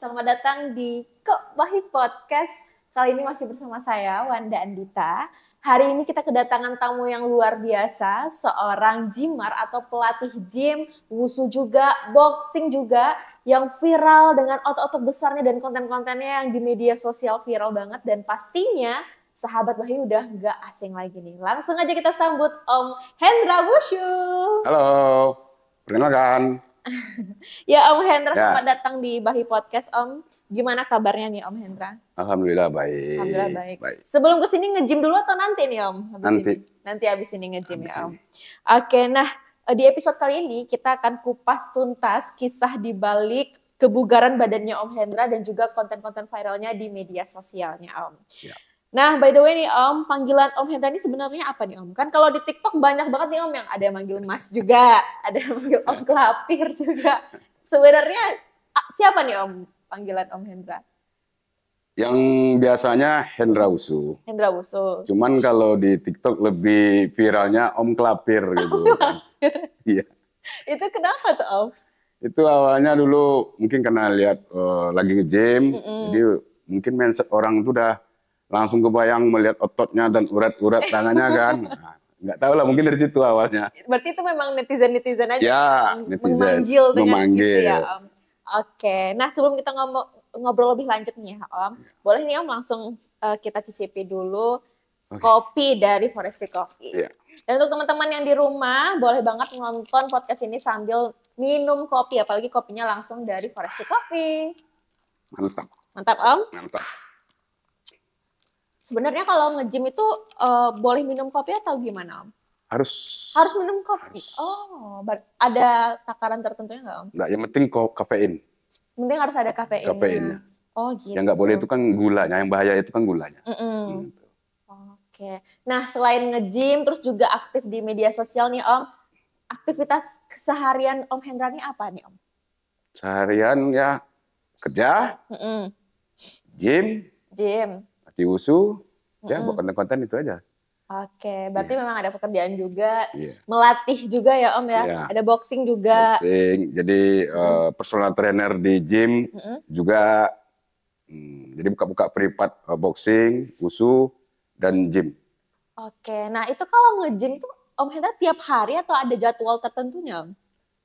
Selamat datang di Kok Bahi Podcast. Kali ini masih bersama saya, Wanda Andita. Hari ini kita kedatangan tamu yang luar biasa, seorang gymmer atau pelatih gym, wushu juga, boxing juga, yang viral dengan otot-otot besarnya dan konten-kontennya yang di media sosial viral banget. Dan pastinya sahabat Bahi udah gak asing lagi nih. Langsung aja kita sambut Om Hendra Wushu. Halo, perkenalkan. Ya Om Hendra, Ya. selamat datang di Bahi Podcast Om. Gimana kabarnya nih Om Hendra? Alhamdulillah baik. Alhamdulillah baik. Sebelum kesini nge-gym dulu atau nanti nih Om? Nanti abis ini nge-gym ya Om. Oke, nah di episode kali ini kita akan kupas tuntas kisah di balik kebugaran badannya Om Hendra dan juga konten-konten viralnya di media sosialnya Om. Ya. Nah, by the way nih Om, panggilan Om Hendra ini sebenarnya apa nih Om? Kan kalau di TikTok banyak banget nih Om yang ada yang manggil Mas juga, ada yang manggil Om Kelapir juga. Sebenarnya siapa nih Om panggilan Om Hendra? Yang biasanya Hendra Wushu. Hendra Wushu. Cuman kalau di TikTok lebih viralnya Om Kelapir gitu. Iya. Itu kenapa tuh Om? Itu awalnya dulu mungkin karena lihat lagi nge-gym, jadi mungkin mindset orang itu udah langsung kebayang melihat ototnya dan urat-urat tangannya kan. Nah, nggak tahu lah, mungkin dari situ awalnya. Berarti itu memang netizen-netizen aja Ya, yang netizen memanggil dengan memanggil. gitu ya Om. Oke, nah sebelum kita ngobrol lebih lanjut nih ya Om, boleh nih Om langsung kita cicipi dulu kopi dari Forestry Coffee. Ya. Dan untuk teman-teman yang di rumah, boleh banget nonton podcast ini sambil minum kopi, apalagi kopinya langsung dari Forestry Coffee. Mantap. Mantap Om. Mantap. Sebenarnya kalau nge-gym itu boleh minum kopi atau gimana Om? Harus minum kopi. Oh, ada takaran tertentunya nggak Om? Nggak, yang penting kafein. Penting harus ada kafeinnya. Oh gitu. Yang nggak boleh itu kan gulanya, yang bahaya itu kan gulanya. Gitu. Oke. Nah selain nge-gym terus juga aktif di media sosial nih Om, aktivitas keseharian Om Hendra ini apa nih Om? Seharian ya kerja, gym, latih wushu, ya buat konten-konten itu aja. Oke, berarti memang ada pekerjaan juga, melatih juga ya Om ya, ada boxing juga. Boxing, jadi personal trainer di gym juga, jadi buka-buka privat boxing, wushu, dan gym. Oke, nah itu kalau nge-gym tuh Om Hendra tiap hari atau ada jadwal tertentunya Om?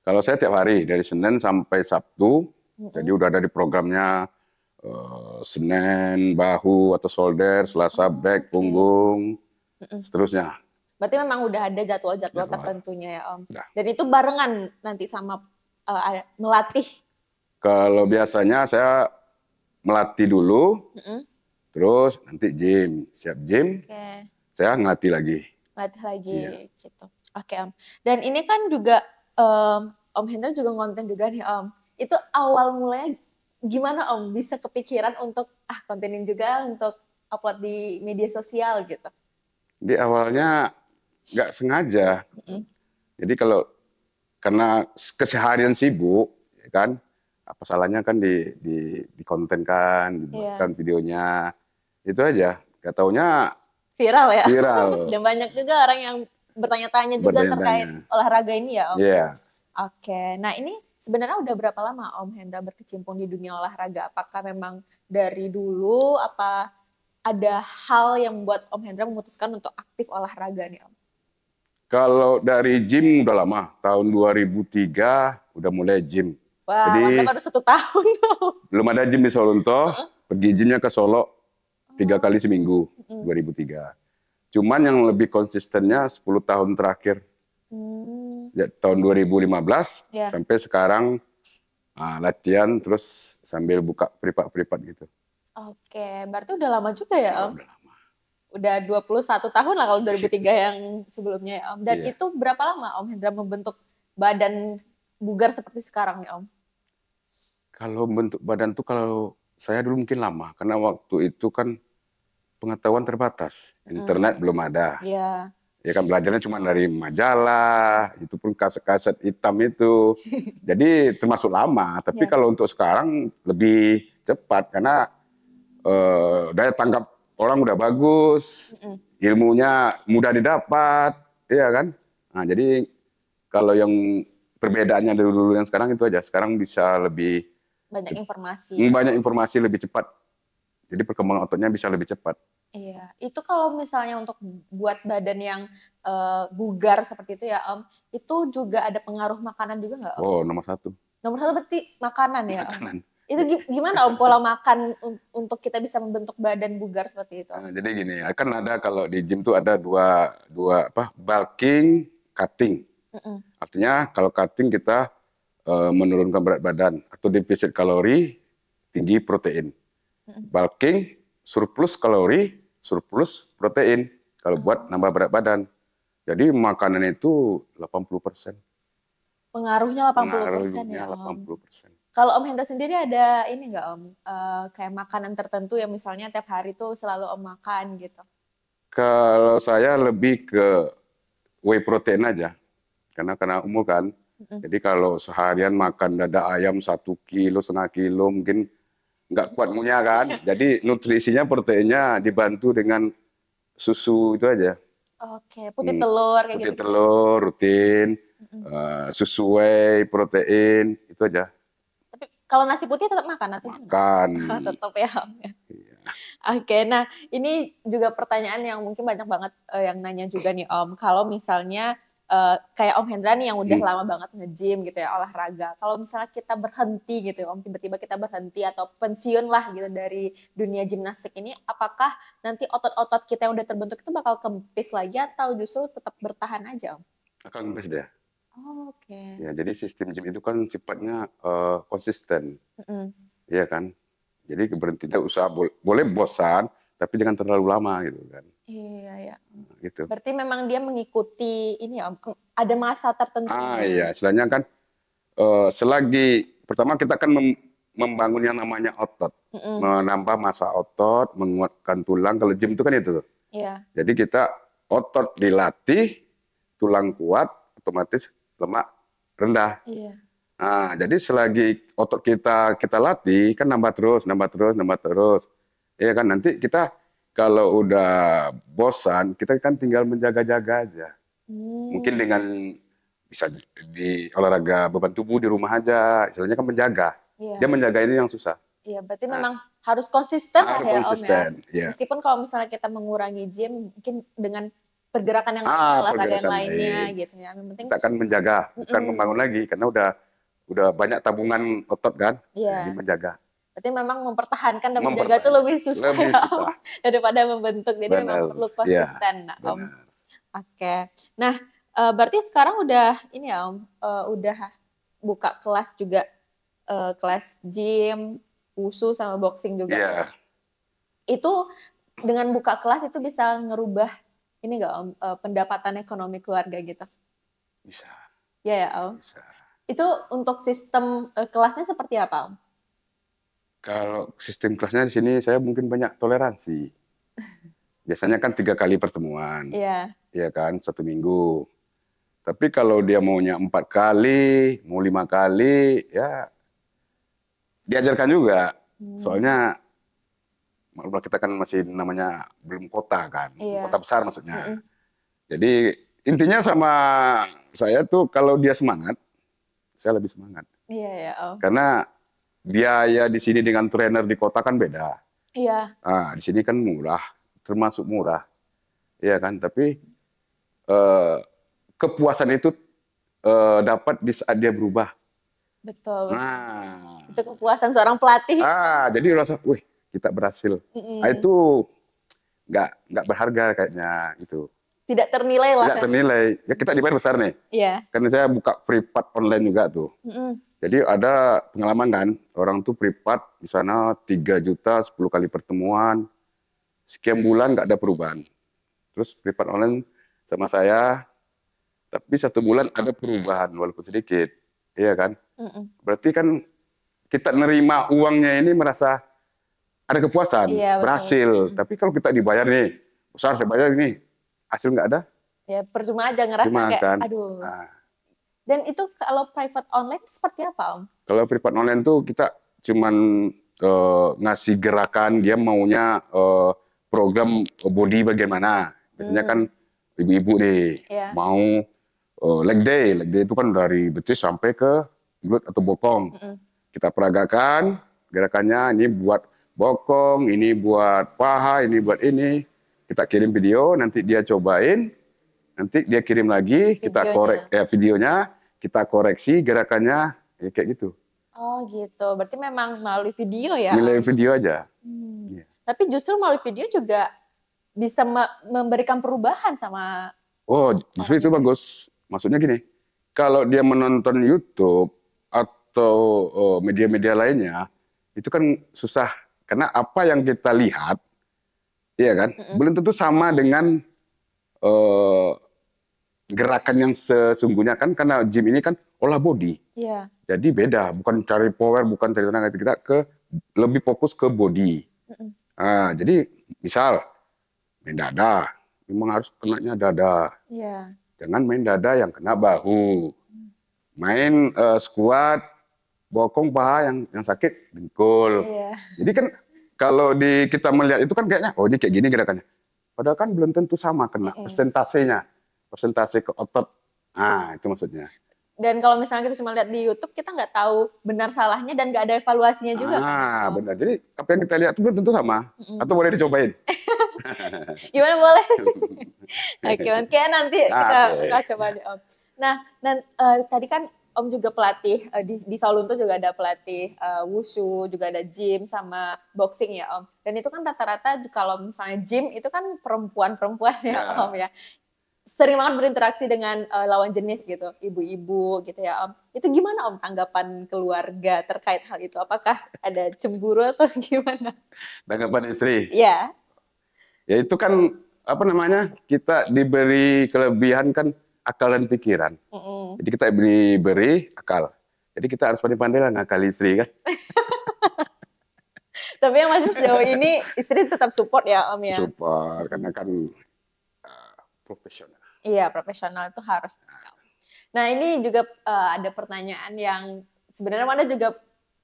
Kalau saya tiap hari, dari Senin sampai Sabtu, jadi udah ada di programnya Senin, bahu atau shoulder, Selasa back, punggung, seterusnya. Berarti memang udah ada jadwal-jadwal tertentunya ya Om. Dan itu barengan nanti sama melatih? Kalau biasanya saya melatih dulu, terus nanti gym, siap gym, saya ngelatih lagi. Latih lagi gitu. Oke Om. Dan ini kan juga Om Hendra juga ngonten juga nih Om. Itu awal mulanya gimana Om bisa kepikiran untuk kontenin juga untuk upload di media sosial gitu? Di awalnya nggak sengaja. Jadi karena keseharian sibuk, ya kan, apa salahnya kan dikontenkan, dibuatkan videonya, itu aja. Gak taunya viral ya. Viral. Dan banyak juga orang yang bertanya-tanya juga terkait olahraga ini ya Om. Iya. Oke, nah ini sebenarnya udah berapa lama Om Hendra berkecimpung di dunia olahraga? Apakah memang dari dulu, apa ada hal yang membuat Om Hendra memutuskan untuk aktif olahraga nih Om? Kalau dari gym udah lama, tahun 2003 udah mulai gym. Wah, jadi baru 1 tahun Om. Belum ada gym di Solonto, pergi gymnya ke Solo 3 kali seminggu, 2003. Cuman yang lebih konsistennya 10 tahun terakhir. Tahun 2015 sampai sekarang latihan terus sambil buka privat-privat gitu. Oke, berarti udah lama juga ya Om? Udah lama. Udah 21 tahun lah kalau 2003 yang sebelumnya ya Om. Dan itu berapa lama Om Hendra membentuk badan bugar seperti sekarang ya Om? Kalau bentuk badan tuh kalau saya dulu mungkin lama. Karena waktu itu kan pengetahuan terbatas. Internet belum ada. Iya. Ya kan belajarnya cuma dari majalah, itu pun kaset-kaset hitam itu. Jadi termasuk lama, tapi kalau untuk sekarang lebih cepat karena daya tangkap orang udah bagus, ilmunya mudah didapat, iya kan? Nah, jadi kalau yang perbedaannya dari dulu yang sekarang itu aja. Sekarang bisa lebih Banyak informasi. Banyak informasi lebih cepat. Jadi perkembangan ototnya bisa lebih cepat. Iya, itu kalau misalnya untuk buat badan yang bugar seperti itu ya Om, itu juga ada pengaruh makanan juga nggak Om? Oh, nomor 1. Nomor 1 berarti makanan ya Om? Makanan. Itu gimana Om pola makan untuk kita bisa membentuk badan bugar seperti itu? Jadi gini, kan ada kalau di gym tuh ada dua bulking, cutting. Artinya kalau cutting kita menurunkan berat badan atau defisit kalori, tinggi protein. Bulking, surplus kalori, surplus protein. Kalau buat nambah berat badan. Jadi makanan itu 80%. Pengaruhnya 80% ya Om? 80%. Kalau Om Hendra sendiri ada ini nggak Om, kayak makanan tertentu yang misalnya tiap hari tuh selalu Om makan gitu? Kalau saya lebih ke whey protein aja, karena umur kan. Jadi kalau seharian makan dada ayam 1 kilo, setengah kilo mungkin nggak kuat ngunyah kan. Jadi nutrisinya proteinnya dibantu dengan susu itu aja. Oke, putih telur kayak gitu. Putih telur rutin, susu whey protein itu aja. Tapi kalau nasi putih tetap makan atau makan? Tetap ya Om. Iya. Oke, nah ini juga pertanyaan yang mungkin banyak banget yang nanya juga nih Om. Kalau misalnya kayak Om Hendra nih yang udah lama banget nge-gym gitu ya, olahraga. Kalau misalnya kita berhenti gitu ya Om, tiba-tiba kita berhenti atau pensiun lah gitu dari dunia gimnastik ini, apakah nanti otot-otot kita yang udah terbentuk itu bakal kempis lagi atau justru tetap bertahan aja Om? Akan kempis deh. Oke. Ya, jadi sistem gym itu kan sifatnya konsisten. Iya kan? Jadi berhentinya usaha boleh bosan, tapi jangan terlalu lama gitu kan. Iya, ya. Gitu. Berarti memang dia mengikuti ini ya, Om, ada masa tertentu. Iya, istilahnya kan selagi pertama kita kan membangun yang namanya otot, menambah massa otot, menguatkan tulang. Kalau gym itu kan itu tuh. Iya. Jadi kita otot dilatih, tulang kuat, otomatis lemak rendah. Iya. Nah, jadi selagi otot kita latih kan nambah terus. Iya kan, nanti kita kalau udah bosan, kita kan tinggal menjaga-jaga aja. Mungkin dengan bisa di olahraga beban tubuh di rumah aja, istilahnya kan menjaga. Iya. Dia menjaga ini yang susah. Iya, berarti memang harus konsisten lah ya konsisten, Om ya. Meskipun kalau misalnya kita mengurangi gym, mungkin dengan pergerakan yang lain, olahraga yang lainnya gitu ya. Yang penting kita akan menjaga, bukan membangun lagi, karena udah banyak tabungan otot kan, jadi menjaga. Berarti memang mempertahankan dan menjaga itu lebih susah, Om, daripada membentuk. Jadi memang perlu konsisten, Om. Oke. Nah, berarti sekarang udah ini ya Om, udah buka kelas juga, kelas gym, wushu sama boxing juga. Iya. Itu dengan buka kelas itu bisa ngerubah ini nggak Om, pendapatan ekonomi keluarga gitu? Bisa. Iya ya Om? Bisa. Itu untuk sistem kelasnya seperti apa Om? Kalau sistem kelasnya di sini saya mungkin banyak toleransi. Biasanya kan 3 kali pertemuan. Iya. Iya kan, 1 minggu. Tapi kalau dia maunya 4 kali, mau 5 kali, ya diajarkan juga. Soalnya kita kan masih namanya belum kota kan, kota besar maksudnya. Jadi intinya sama saya tuh kalau dia semangat, saya lebih semangat. Iya ya Om. Karena biaya di sini dengan trainer di kota kan beda. Iya. Nah, di sini kan murah, termasuk murah. Iya kan, tapi kepuasan itu dapat di saat dia berubah. Betul. Nah, itu kepuasan seorang pelatih. Jadi rasa, wih, kita berhasil. Nah, itu nggak berharga kayaknya itu. Tidak ternilai lah. Tidak ternilai. Ya kita dibayar besar nih. Iya. Karena saya buka privat online juga tuh. Jadi ada pengalaman kan, orang tuh privat di sana 3 juta 10 kali pertemuan, sekian bulan nggak ada perubahan. Terus privat online sama saya, tapi 1 bulan ada perubahan walaupun sedikit, iya kan? Berarti kan kita nerima uangnya ini merasa ada kepuasan, berhasil. Tapi kalau kita dibayar nih, besar saya bayar nih, hasil nggak ada. Ya percuma aja ngerasa kayak, kan? Aduh. Dan itu kalau private online seperti apa Om? Kalau private online tuh kita cuman ngasih gerakan, dia maunya program body bagaimana. Biasanya kan ibu-ibu nih mau leg day itu kan dari betis sampai ke glute atau bokong. kita peragakan gerakannya, ini buat bokong, ini buat paha, ini buat ini. Kita kirim video, nanti dia cobain, nanti dia kirim lagi, kita korek videonya, kita koreksi gerakannya, ya kayak gitu. Oh gitu, berarti memang melalui video ya? Melalui video aja. Ya. Tapi justru melalui video juga bisa memberikan perubahan sama. Oh, justru itu bagus. Maksudnya gini, kalau dia menonton YouTube atau media-media lainnya, itu kan susah. Karena apa yang kita lihat, iya kan, belum tentu sama dengan gerakan yang sesungguhnya kan, karena gym ini kan olah body. Iya. Jadi beda, bukan cari power, bukan cari tenaga, kita lebih fokus ke body. Nah, jadi misal main dada, memang harus kenanya dada. Iya. Jangan main dada yang kena bahu. Main squat, bokong, paha yang sakit dengkul. Iya. Jadi kan kalau kita melihat itu kan kayaknya, oh ini kayak gini gerakannya. Padahal kan belum tentu sama kena persentasenya, persentase ke otot. Nah itu maksudnya. Dan kalau misalnya kita cuma lihat di YouTube, kita nggak tahu benar salahnya dan nggak ada evaluasinya juga. Ah benar. Jadi apa yang kita lihat itu belum tentu sama. Atau boleh dicobain. Gimana boleh? Oke, nanti kita coba deh Om. Nah, tadi kan Om juga pelatih di Saulunto juga ada pelatih wushu, juga ada gym sama boxing ya Om. Dan itu kan rata-rata kalau misalnya gym itu kan perempuan-perempuan ya Om ya. Sering banget berinteraksi dengan lawan jenis gitu, ibu-ibu gitu ya Om. Itu gimana Om tanggapan keluarga terkait hal itu? Apakah ada cemburu atau gimana? Tanggapan istri? Iya. Ya itu kan apa namanya, kita diberi kelebihan kan akal dan pikiran. Jadi kita diberi akal. Jadi kita harus pandai-pandai lah ngakali istri kan. Tapi yang masih sejauh ini istri tetap support ya Om ya? Support, karena kan profesional. Iya, profesional itu harus. Nah ini juga ada pertanyaan yang sebenarnya Wanda juga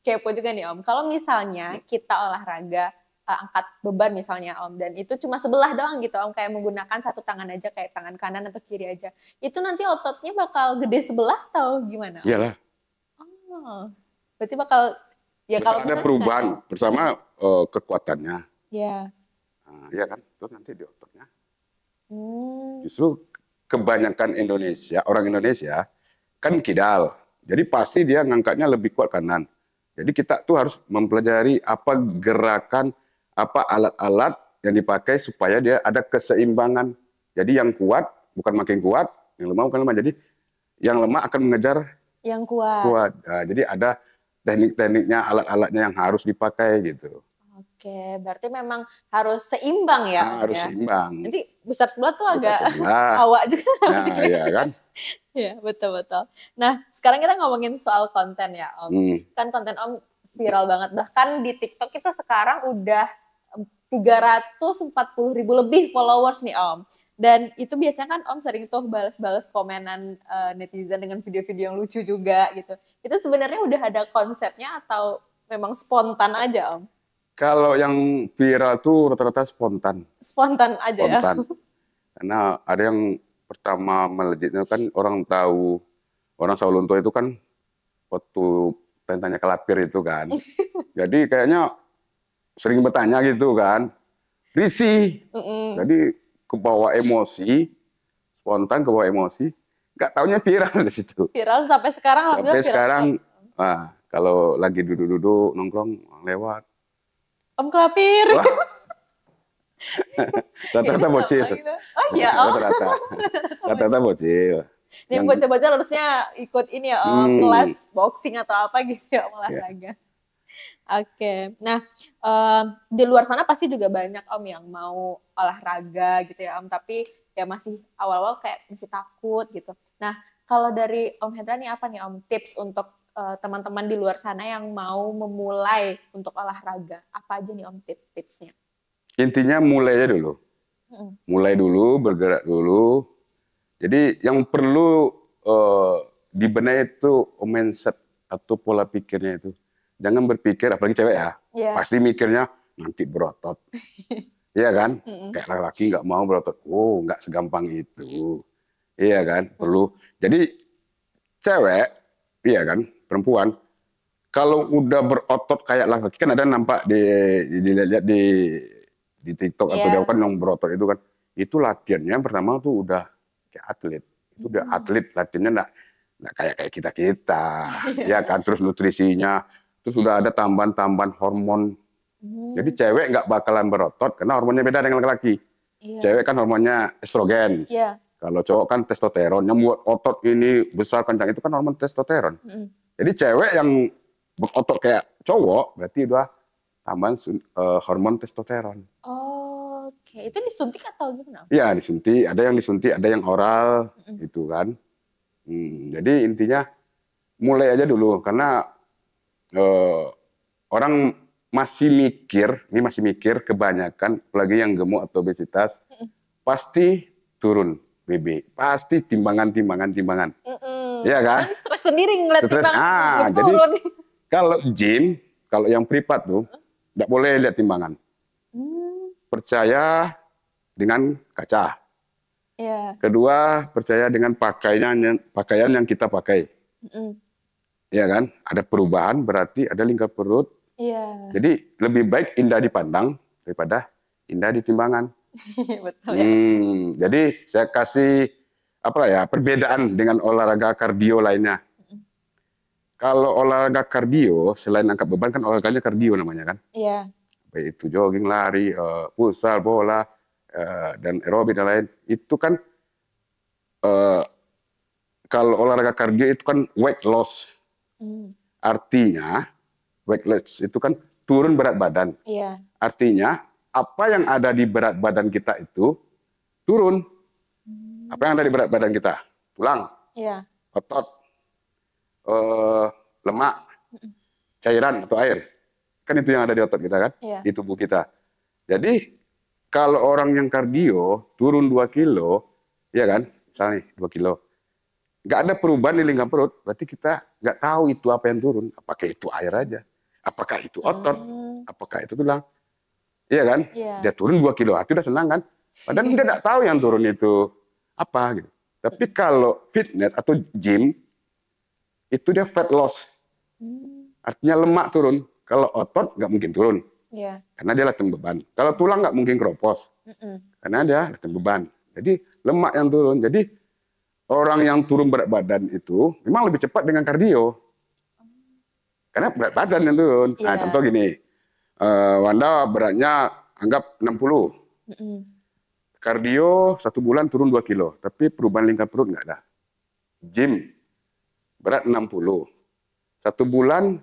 kepo juga nih Om. Kalau misalnya kita olahraga, angkat beban misalnya Om, dan itu cuma sebelah doang gitu Om, kayak menggunakan satu tangan aja, kayak tangan kanan atau kiri aja. Itu nanti ototnya bakal gede sebelah atau gimana Om? Iyalah. Oh, berarti bakal, ya kalau ada perubahan bersama kekuatannya. Iya. Nah, iya kan, itu nanti di ototnya. Justru kebanyakan orang Indonesia kan kidal. Jadi pasti dia ngangkatnya lebih kuat kanan. Jadi kita tuh harus mempelajari apa gerakan, apa alat-alat yang dipakai supaya dia ada keseimbangan. Jadi yang kuat bukan makin kuat, yang lemah bukan lemah. Jadi yang lemah akan mengejar yang kuat. Nah, jadi ada teknik-tekniknya, alat-alatnya yang harus dipakai gitu. Oke, berarti memang harus seimbang ya Om harus ya? seimbang. Nanti besar sebelah tuh agak awak juga. Nah, iya kan? Iya, betul-betul. Nah, sekarang kita ngomongin soal konten ya Om. Kan konten Om viral banget. Bahkan di TikTok itu sekarang udah 340.000 lebih followers nih Om. Dan itu biasanya kan Om sering tuh balas-balas komenan netizen dengan video-video yang lucu juga gitu. Itu sebenarnya udah ada konsepnya atau memang spontan aja Om? Kalau yang viral tuh rata-rata spontan. Spontan aja ya? Spontan. Karena ada yang pertama melejitnya kan orang tahu, orang Saulunto itu kan waktu tanya kelapir itu kan. Jadi kayaknya sering bertanya gitu kan. Risih. Jadi kebawa emosi, spontan kebawa emosi. Nggak taunya viral di situ. Viral sampai sekarang. Sampai sekarang, kalau lagi duduk-duduk nongkrong lewat. Om Kelapir. Rata-rata bocil. Oh iya Om. Rata-rata bocil. Ini bocil-bocil harusnya ikut ini ya Om, kelas boxing atau apa gitu ya Om, olahraga. Oke. Nah, di luar sana pasti juga banyak Om yang mau olahraga gitu ya Om, tapi ya masih awal-awal kayak masih takut gitu. Nah, kalau dari Om Hendra nih apa nih Om tips untuk teman-teman di luar sana yang mau memulai untuk olahraga? Apa aja nih Om tips-tipsnya? Intinya mulai aja dulu. Mulai dulu, bergerak dulu. Jadi yang perlu dibenahi itu mindset atau pola pikirnya itu. Jangan berpikir, apalagi cewek ya, pasti mikirnya nanti berotot. Iya kan? Kayak laki-laki nggak mau berotot. Oh, nggak segampang itu. Iya kan? Perlu. Jadi cewek, iya kan, perempuan, Kalau udah berotot kayak laki-laki kan ada nampak dilihat di TikTok atau dia Iya. kan yang berotot itu kan. Itu latihannya pertama tuh udah kayak atlet. Itu udah atlet, latihannya enggak kayak kita-kita. Ya kan, terus nutrisinya, terus udah ada tambahan-tambahan hormon. Jadi cewek nggak bakalan berotot karena hormonnya beda dengan laki-laki. Iya. Cewek kan hormonnya estrogen. Iya. Kalau cowok kan testosteron. Yang buat otot ini besar kencang itu kan hormon testosteron. Jadi cewek yang berotot kayak cowok berarti udah tambahan hormon testosteron. Oh, oke. Itu disuntik atau gimana? Iya disuntik, ada yang disuntik, ada yang oral, gitu kan. Jadi intinya mulai aja dulu karena orang masih mikir kebanyakan, apalagi yang gemuk atau obesitas, pasti turun BB, pasti timbangan. Iya kan? Kan stres sendiri ngeliat Stres. timbangan Jadi turun. kalau gym, kalau yang privat tuh, nggak boleh lihat timbangan. Percaya dengan kaca. Iya. Kedua, percaya dengan pakaian yang kita pakai. Iya kan? Ada perubahan berarti ada lingkar perut. Iya. Jadi lebih baik indah dipandang daripada indah di timbangan. Betul ya. Jadi saya kasih perbedaan dengan olahraga kardio lainnya. Kalau olahraga kardio selain angkat beban kan olahraganya kardio namanya kan. Iya. Baik itu jogging, lari, futsal, bola, dan aerobik dan lain. Itu kan kalau olahraga kardio itu kan weight loss. Artinya weight loss itu kan turun berat badan. Iya. Artinya apa yang ada di berat badan kita itu turun. Apa yang ada di berat badan kita? Tulang, Iya. otot, lemak, cairan atau air. Kan itu yang ada di otot kita kan, Iya. di tubuh kita. Jadi kalau orang yang kardio turun 2 kilo, ya kan, misalnya nih 2 kilo, nggak ada perubahan di lingkar perut, berarti kita nggak tahu itu apa yang turun. Apakah itu air aja, apakah itu otot, apakah itu tulang. Iya kan? Iya. Dia turun 2 kilo, itu udah senang kan? Padahal dia nggak tahu yang turun itu apa gitu. Tapi kalau fitness atau gym, itu dia fat loss. Artinya lemak turun. Kalau otot nggak mungkin turun. Iya. Karena dia latihan beban. Kalau tulang nggak mungkin keropos. Karena dia latihan beban. Jadi lemak yang turun. Jadi orang yang turun berat badan itu memang lebih cepat dengan kardio. Karena berat badan yang turun. Iya. Nah, contoh gini. Wanda beratnya anggap 60. Kardio 1 bulan turun 2 kilo. Tapi perubahan lingkar perut nggak ada. Gym berat 60. 1 bulan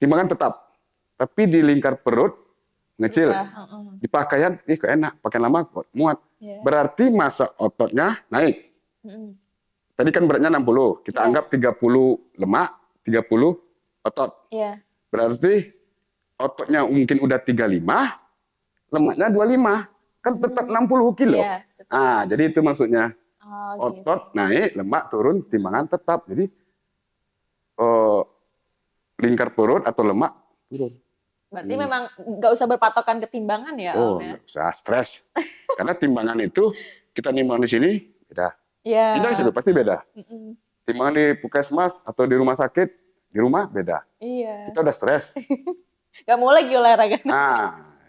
timbangan tetap. Tapi di lingkar perut ngecil. Di pakaian, kok enak. Pakaian lama kok muat. Yeah. Berarti massa ototnya naik. Tadi kan beratnya 60. Kita anggap 30 lemak, 30 otot. Yeah. Berarti ototnya mungkin udah 35, lemaknya 25. Kan tetap 60 kilo. Yeah, jadi itu maksudnya. Gitu. Otot naik, lemak turun, timbangan tetap. Jadi lingkar perut atau lemak turun. Berarti memang nggak usah berpatokan ketimbangan ya, Om ya? Nggak usah stres. Karena timbangan itu kita nimbang di sini beda. Iya. Timbangan di situ pasti beda. Timbangan di puskesmas atau di rumah sakit, di rumah beda. Iya. Kita udah stres. Nggak mau lagi olahraga.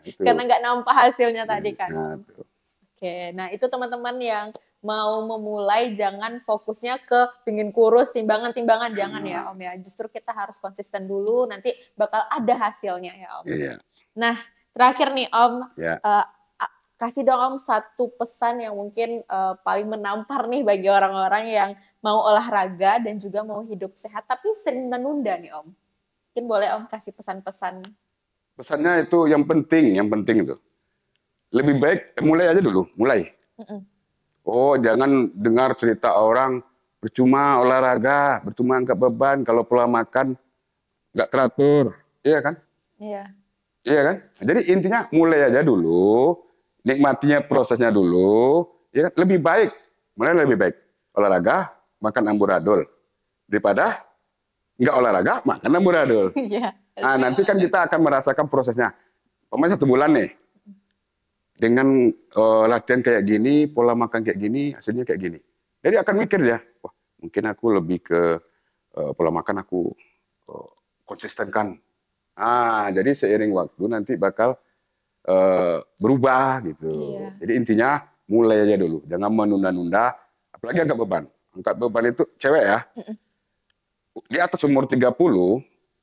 Itu. Karena nggak nampak hasilnya tadi kan. Itu. Oke, nah itu teman-teman yang mau memulai jangan fokusnya ke pingin kurus, timbangan jangan ya Om ya. Justru kita harus konsisten dulu, nanti bakal ada hasilnya ya Om. Iya. Nah terakhir nih Om, Ya. kasih dong Om satu pesan yang mungkin paling menampar nih bagi orang-orang yang mau olahraga dan juga mau hidup sehat tapi sering menunda nih Om. Mungkin boleh Om kasih pesan-pesan. Pesannya itu yang penting itu. Lebih baik mulai aja dulu, mulai. Oh, jangan dengar cerita orang percuma olahraga, percuma angkat beban, kalau pola makan nggak teratur, iya kan? Iya. Iya kan? Jadi intinya mulai aja dulu, nikmatinya prosesnya dulu, ya kan? Lebih baik olahraga, makan amburadul daripada nggak olahraga, makan amburadul. Iya. Nah, nanti kan kita akan merasakan prosesnya. Pokoknya 1 bulan nih. Dengan latihan kayak gini, pola makan kayak gini, hasilnya kayak gini. Jadi akan mikir ya, wah mungkin aku lebih ke pola makan aku konsistenkan. Jadi seiring waktu nanti bakal berubah gitu. Iya. Jadi intinya mulai aja dulu, jangan menunda-nunda, apalagi angkat beban. Angkat beban itu cewek ya, di atas umur 30,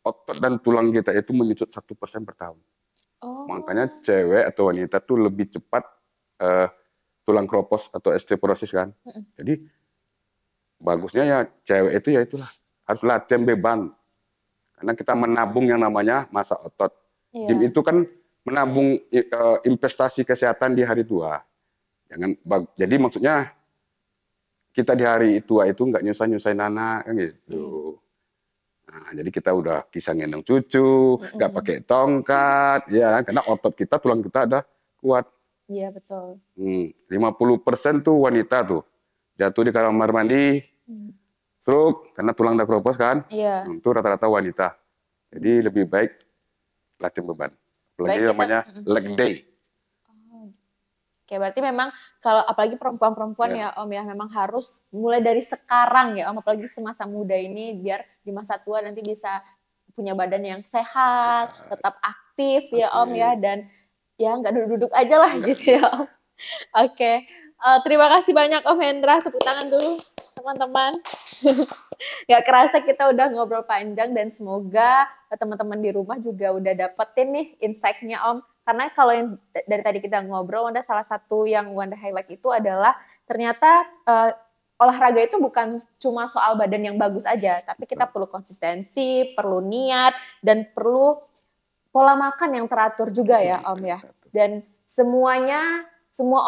otot dan tulang kita itu menyusut 1% per tahun. Oh. Makanya cewek atau wanita tuh lebih cepat tulang kropos atau osteoporosis kan. Jadi bagusnya ya cewek itu ya itulah, harus latihan beban. Karena kita menabung yang namanya massa otot. Iya. Gym itu kan menabung investasi kesehatan di hari tua. Jadi maksudnya kita di hari tua itu nggak nyusahin anak kan gitu. Nah, jadi kita udah kisah gendong cucu, nggak pakai tongkat, ya karena otot kita, tulang kita ada kuat. Iya betul. 50% tuh wanita tuh jatuh di kamar mandi, stroke karena tulang udah keropos kan. Iya. Itu rata-rata wanita. Jadi lebih baik latihan beban. Apalagi namanya leg day. Oke, berarti memang kalau apalagi perempuan-perempuan ya Om ya, memang harus mulai dari sekarang ya Om, apalagi semasa muda ini biar di masa tua nanti bisa punya badan yang sehat, tetap aktif ya Om ya, dan ya nggak duduk-duduk aja lah gitu ya Om. Oke, terima kasih banyak Om Hendra, tepuk tangan dulu teman-teman. Gak kerasa kita udah ngobrol panjang dan semoga teman-teman di rumah juga udah dapetin nih insight-nya Om. Karena kalau yang dari tadi kita ngobrol, Wanda salah satu yang Wanda highlight itu adalah ternyata olahraga itu bukan cuma soal badan yang bagus aja, tapi kita perlu konsistensi, perlu niat, dan perlu pola makan yang teratur juga ya Om ya. Dan semua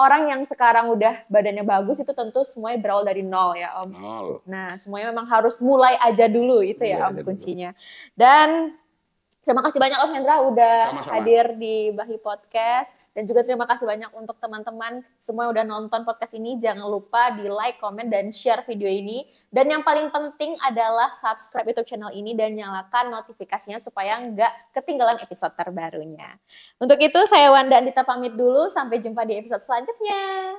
orang yang sekarang udah badannya bagus itu tentu semuanya berawal dari nol ya Om. Nah semuanya memang harus mulai aja dulu itu ya Om kuncinya. Dan terima kasih banyak Om Hendra udah hadir di Bahi Podcast. Dan juga terima kasih banyak untuk teman-teman semua yang udah nonton podcast ini. Jangan lupa di like, komen, dan share video ini. Dan yang paling penting adalah subscribe YouTube channel ini dan nyalakan notifikasinya supaya nggak ketinggalan episode terbarunya. Untuk itu saya Wanda Andita pamit dulu. Sampai jumpa di episode selanjutnya.